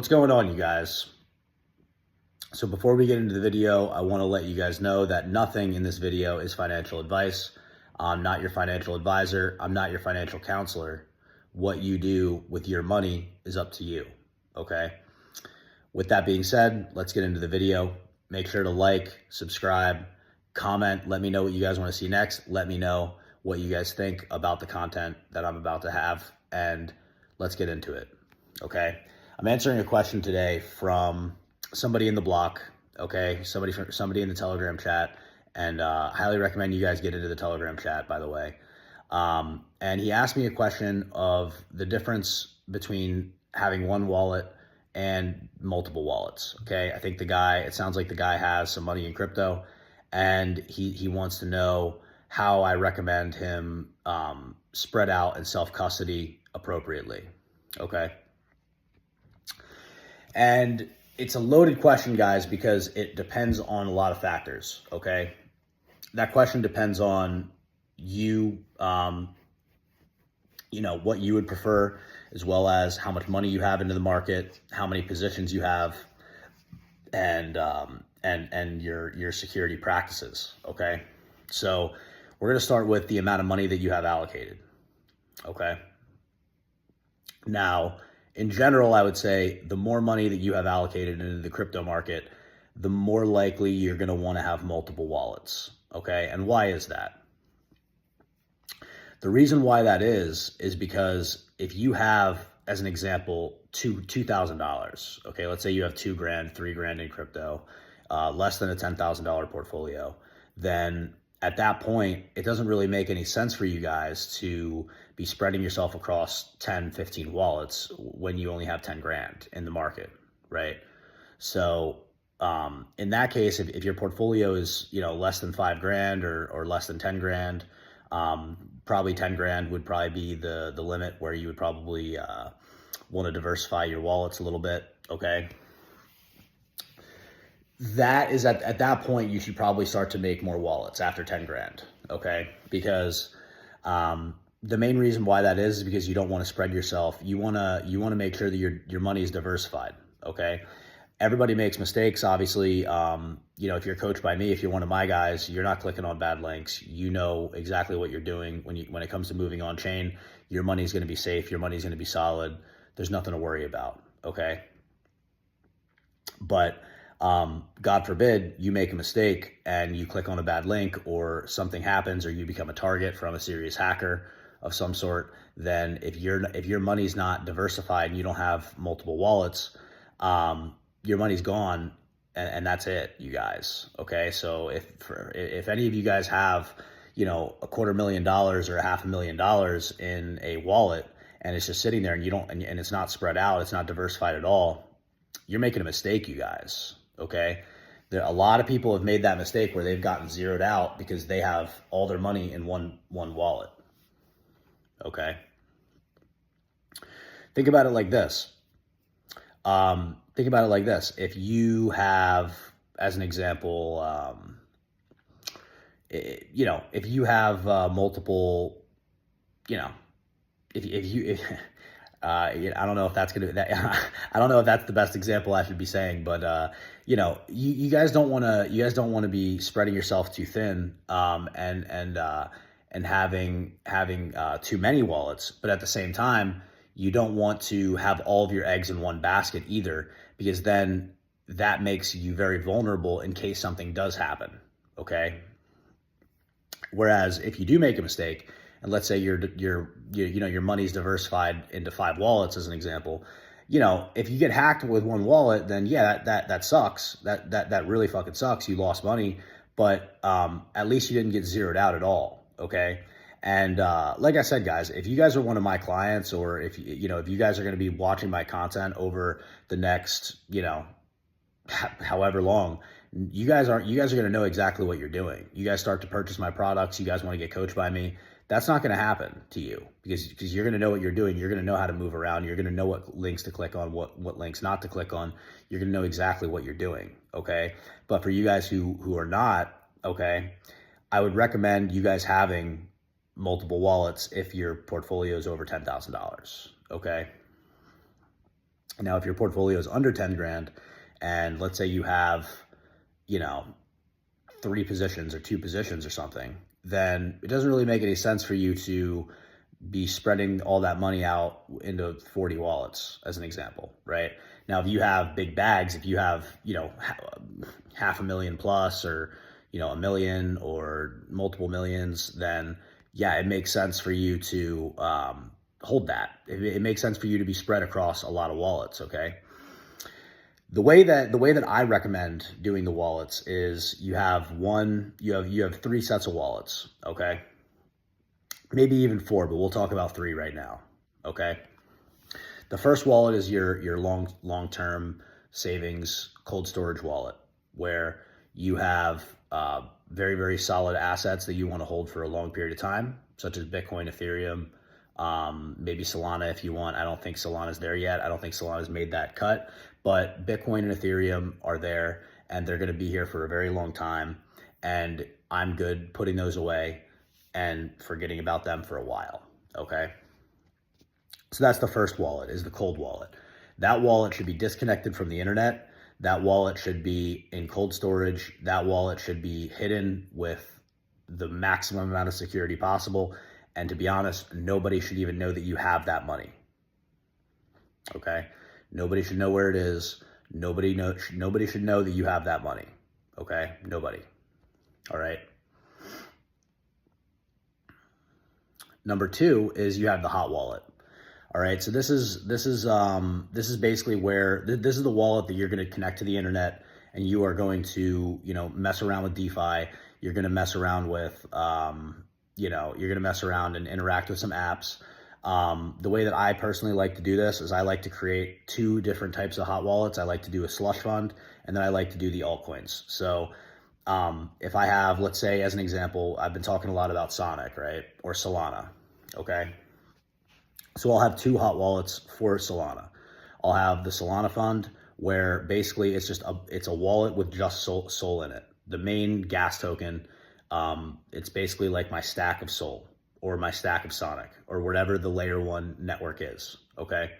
What's going on, you guys? So before we get into the video, I want to let you guys know that nothing in this video is financial advice. I'm not your financial advisor. I'm not your financial counselor. What you do with your money is up to you, okay? With that being said, let's get into the video. Make sure to like, subscribe, comment. Let me know what you guys want to see next. Let me know what you guys think about the content that I'm about to have, and let's get into it, okay? I'm answering a question today from somebody in the block, okay? Somebody in the Telegram chat, and I highly recommend you guys get into the Telegram chat, by the way. And he asked me a question of the difference between having one wallet and multiple wallets, okay? I think it sounds like the guy has some money in crypto, and he wants to know how I recommend him spread out and self-custody appropriately, okay? And it's a loaded question, guys, because it depends on a lot of factors, okay? That question depends on you, what you would prefer, as well as how much money you have into the market, how many positions you have, and your security practices, okay? So we're gonna start with the amount of money that you have allocated, okay? Now, in general, I would say the more money that you have allocated into the crypto market, the more likely you're going to want to have multiple wallets. Okay. And why is that? The reason why that is because if you have, as an example, $2,000, okay, let's say you have $2,000, $3,000 in crypto, less than a $10,000 portfolio, then at that point, it doesn't really make any sense for you guys to be spreading yourself across 10, 15 wallets when you only have 10 grand in the market, right? So in that case, if your portfolio is, less than 5 grand or less than 10 grand, probably 10 grand would probably be the limit where you would probably want to diversify your wallets a little bit, okay? That is at that point, you should probably start to make more wallets after 10 grand, okay? Because the main reason why that is because you don't want to spread yourself. You want to make sure that your money is diversified, okay? Everybody makes mistakes, obviously. If you're coached by me, if you're one of my guys, you're not clicking on bad links. You know exactly what you're doing when it comes to moving on chain. Your money's going to be safe. Your money's going to be solid. There's nothing to worry about, okay? But God forbid you make a mistake and you click on a bad link or something happens or you become a target from a serious hacker of some sort, then if your money's not diversified and you don't have multiple wallets, your money's gone and that's it, you guys. Okay, so if any of you guys have $250,000 or $500,000 in a wallet and it's just sitting there and it's not spread out, it's not diversified at all, you're making a mistake, you guys. Okay, a lot of people have made that mistake where they've gotten zeroed out because they have all their money in one wallet. Okay, think about it like this. If you have, as an example, if you have multiple, if I don't know if that's I don't know if that's the best example I should be saying, but you guys don't want to be spreading yourself too thin, and having too many wallets, but at the same time, you don't want to have all of your eggs in one basket either, because then that makes you very vulnerable in case something does happen. Okay. Whereas if you do make a mistake, and let's say your money's diversified into 5 wallets, as an example, if you get hacked with one wallet, then yeah, that sucks. That really fucking sucks. You lost money, but at least you didn't get zeroed out at all. Okay. And like I said, guys, if you guys are one of my clients, or if you guys are going to be watching my content over the next, however long, you guys are going to know exactly what you're doing. You guys start to purchase my products. You guys want to get coached by me. That's not going to happen to you because you're going to know what you're doing. You're going to know how to move around. You're going to know what links to click on, what links not to click on. You're going to know exactly what you're doing. Okay. But for you guys who are not, okay, I would recommend you guys having multiple wallets if your portfolio is over $10,000. Okay. Now, if your portfolio is under 10 grand and let's say you have, you know, 3 positions or 2 positions or something, then it doesn't really make any sense for you to be spreading all that money out into 40 wallets as an example, right? Now, if you have big bags, if you have, you know, $500,000 plus or, you know, $1 million or multiple millions, then yeah, it makes sense for you to hold that. It makes sense for you to be spread across a lot of wallets, okay? The way that I recommend doing the wallets is you have 3 sets of wallets, okay? Maybe even 4, but we'll talk about 3 right now, okay? The first wallet is your long-term savings cold storage wallet, where you have very, very solid assets that you want to hold for a long period of time, such as Bitcoin, Ethereum, maybe Solana if you want. I don't think Solana's there yet. I don't think Solana's made that cut, but Bitcoin and Ethereum are there, and they're going to be here for a very long time, and I'm good putting those away and forgetting about them for a while, okay? So that's the first wallet, is the cold wallet. That wallet should be disconnected from the internet. That wallet should be in cold storage. That wallet should be hidden with the maximum amount of security possible. And to be honest, nobody should even know that you have that money, okay? Nobody should know where it is. Nobody should know that you have that money, okay? Nobody, all right? Number 2 is you have the hot wallet. All right, so this is basically where this is the wallet that you're going to connect to the internet, and you are going to, you know, mess around with DeFi. You're going to mess around with, you're going to mess around and interact with some apps. The way that I personally like to do this is I like to create 2 different types of hot wallets. I like to do a slush fund, and then I like to do the altcoins. So if I have, let's say as an example, I've been talking a lot about Sonic, right? Or Solana, okay? So I'll have 2 hot wallets for Solana. I'll have the Solana fund, where basically it's a wallet with just Sol in it. The main gas token, it's basically like my stack of Sol or my stack of Sonic or whatever the layer 1 network is, okay?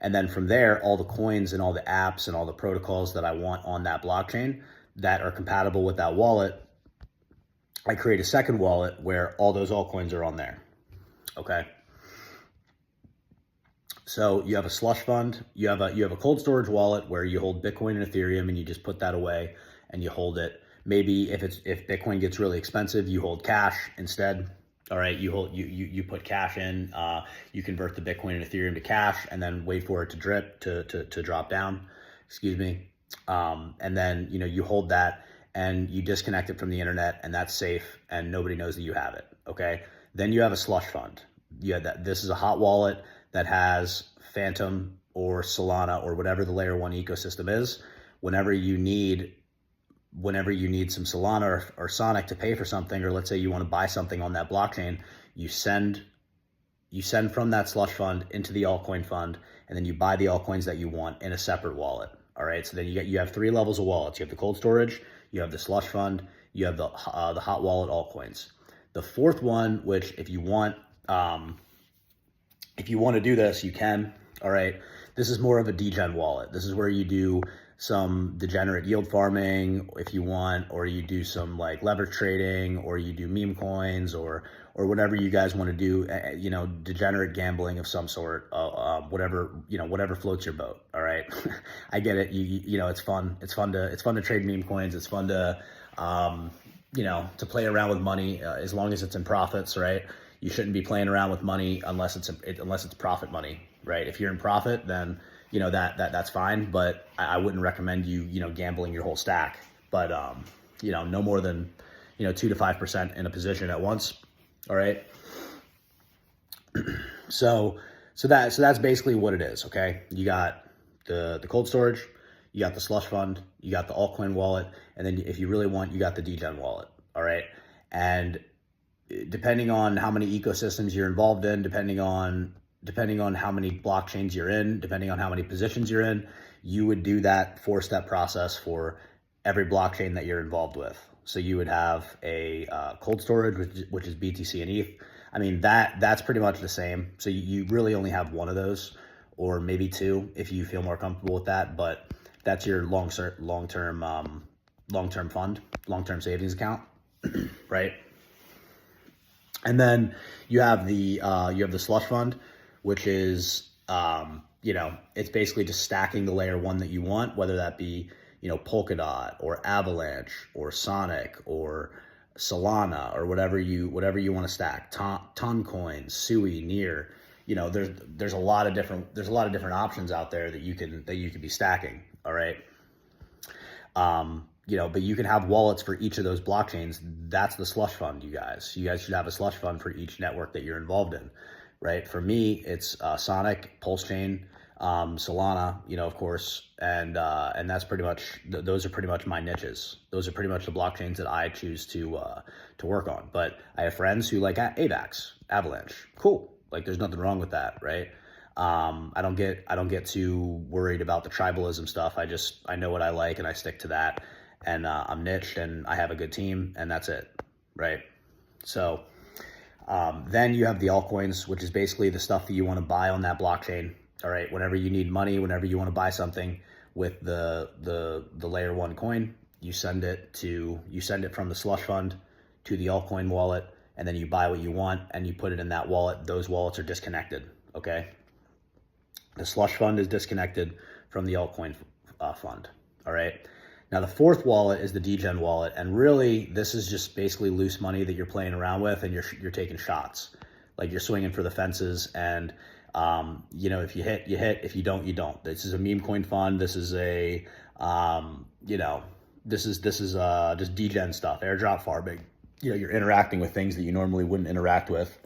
And then from there, all the coins and all the apps and all the protocols that I want on that blockchain that are compatible with that wallet, I create a second wallet where all those altcoins are on there, okay? So you have a slush fund, you have a cold storage wallet where you hold Bitcoin and Ethereum, and you just put that away and you hold it. Maybe if Bitcoin gets really expensive, you hold cash instead. All right, you put cash in, you convert the Bitcoin and Ethereum to cash, and then wait for it to drip to drop down. Excuse me. And then you hold that and you disconnect it from the internet, and that's safe, and nobody knows that you have it. Okay. Then you have a slush fund. This is a hot wallet that has Phantom or Solana or whatever the layer 1 ecosystem is. Whenever you need some Solana or Sonic to pay for something, or let's say you want to buy something on that blockchain, you send from that slush fund into the altcoin fund, and then you buy the altcoins that you want in a separate wallet. All right, so then you have 3 levels of wallets. You have the cold storage, you have the slush fund, you have the hot wallet altcoins. The 4th one, which if you want to do this, you can. All right, this is more of a degen wallet. This is where you do some degenerate yield farming if you want, or you do some like leverage trading, or you do meme coins, or whatever you guys want to do, degenerate gambling of some sort, whatever floats your boat. All right. I get it. It's fun. It's fun to trade meme coins. It's fun to, to play around with money, as long as it's in profits, right? You shouldn't be playing around with money unless it's profit money, right? If you're in profit, then that's fine, but I wouldn't recommend you gambling your whole stack. But no more than 2 to 5% in a position at once. All right. So that's basically what it is. Okay, you got the cold storage, you got the slush fund, you got the altcoin wallet, and then if you really want, you got the degen wallet. All right, and depending on how many ecosystems you're involved in, depending on how many blockchains you're in, depending on how many positions you're in, you would do that 4-step process for every blockchain that you're involved with. So you would have a cold storage, which is BTC and ETH. I mean, that's pretty much the same. So you really only have one of those, or maybe 2 if you feel more comfortable with that. But that's your long-term fund, long-term savings account, right? And then you have the slush fund, which is it's basically just stacking the layer 1 that you want, whether that be Polkadot or Avalanche or Sonic or Solana or whatever you want to stack. Toncoin, Sui, Near. There's a lot of different options out there that you can be stacking. All right. But you can have wallets for each of those blockchains. That's the slush fund, you guys. You guys should have a slush fund for each network that you're involved in, right? For me, it's Sonic, Pulse Chain, Solana, of course, and that's pretty much those are pretty much my niches. Those are pretty much the blockchains that I choose to work on. But I have friends who like AVAX, Avalanche. Cool, like there's nothing wrong with that, right? I don't get too worried about the tribalism stuff. I know what I like and I stick to that, and I'm niched and I have a good team and that's it, right? So then you have the altcoins, which is basically the stuff that you want to buy on that blockchain. All right, whenever you need money, whenever you want to buy something with the layer 1 coin, you send it from the slush fund to the altcoin wallet, and then you buy what you want and you put it in that wallet. Those wallets are disconnected. Okay, the slush fund is disconnected from the altcoin fund. All right. Now the 4th wallet is the Degen wallet, and really this is just basically loose money that you're playing around with, and you're taking shots, like you're swinging for the fences, and if you hit, you hit. If you don't, you don't. This is a meme coin fund. This is a, this is just degen stuff, airdrop farming. You're interacting with things that you normally wouldn't interact with.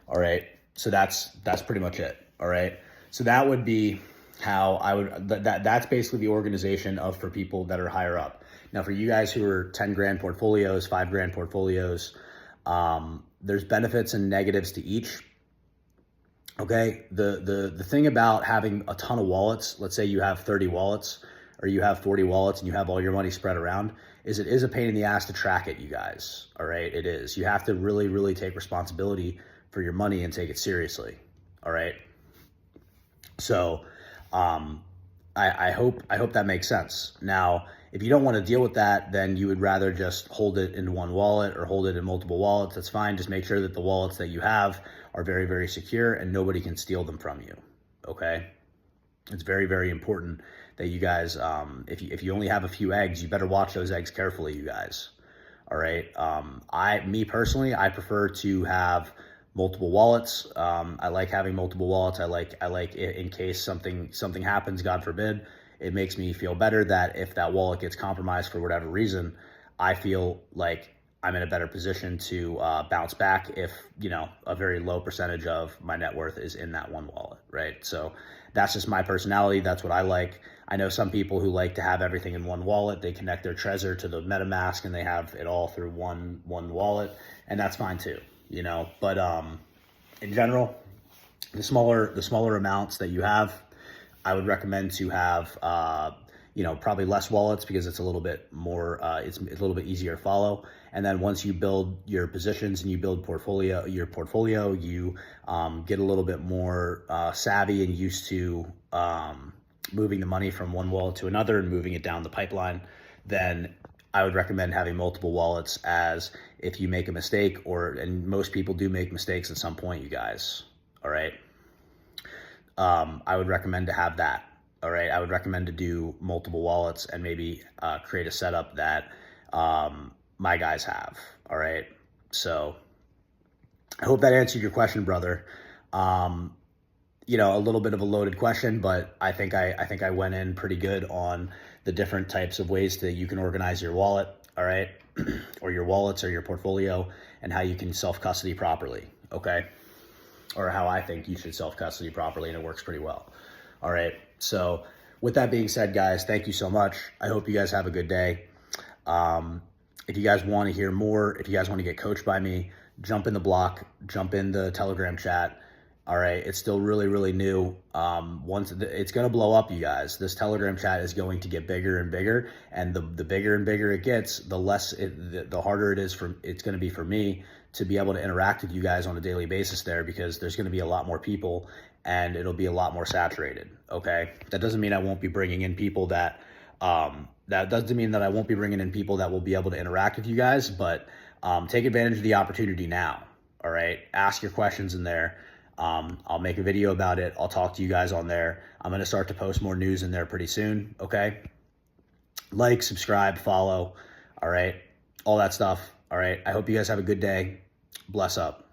All right. So that's pretty much it. All right. So that would be how I would, that's basically the organization for people that are higher up. Now for you guys who are 10 grand portfolios, 5 grand portfolios, there's benefits and negatives to each. Okay, the thing about having a ton of wallets, let's say you have 30 wallets or you have 40 wallets and you have all your money spread around, is it is a pain in the ass to track it, you guys. All right, it is. You have to really, really take responsibility for your money and take it seriously. All right. So I hope that makes sense. Now, if you don't want to deal with that, then you would rather just hold it in one wallet or hold it in multiple wallets. That's fine. Just make sure that the wallets that you have are very, very secure and nobody can steal them from you. Okay. It's very, very important that you guys, if you only have a few eggs, you better watch those eggs carefully, you guys. All right. Me personally, I prefer to have multiple wallets. I like having multiple wallets. I like in case something happens, God forbid, it makes me feel better that if that wallet gets compromised for whatever reason, I feel like I'm in a better position to bounce back if, a very low percentage of my net worth is in that one wallet, right? So that's just my personality. That's what I like. I know some people who like to have everything in one wallet. They connect their Trezor to the MetaMask and they have it all through one wallet, and that's fine too, But in general, the smaller amounts that you have, I would recommend to have, probably less wallets because it's a little bit more, it's a little bit easier to follow. And then once you build your positions and you build your portfolio, you get a little bit more savvy and used to moving the money from one wallet to another and moving it down the pipeline, then I would recommend having multiple wallets, as if you make a mistake, and most people do make mistakes at some point, you guys. All right. I would recommend to have that. All right. I would recommend to do multiple wallets and maybe create a setup that my guys have. All right. So I hope that answered your question, brother. A little bit of a loaded question, but I think I went in pretty good on the different types of ways that you can organize your wallet. All right. Or your wallets or your portfolio, and how you can self-custody properly. Okay. Or how I think you should self-custody properly, and it works pretty well. All right. So with that being said, guys, thank you so much. I hope you guys have a good day. If you guys want to hear more, if you guys want to get coached by me, jump in the block, jump in the Telegram chat. All right. It's still really, really new. It's going to blow up, you guys. This Telegram chat is going to get bigger and bigger. And the bigger and bigger it gets, the harder it's going to be for me to be able to interact with you guys on a daily basis there, because there's going to be a lot more people and it'll be a lot more saturated. Okay, that doesn't mean I won't be bringing in people that doesn't mean that I won't be bringing in people that will be able to interact with you guys, but take advantage of the opportunity now. All right, ask your questions in there. I'll make a video about it. I'll talk to you guys on there. I'm going to start to post more news in there pretty soon. Okay, like, subscribe, follow. All right, all that stuff. All right, I hope you guys have a good day. Bless up.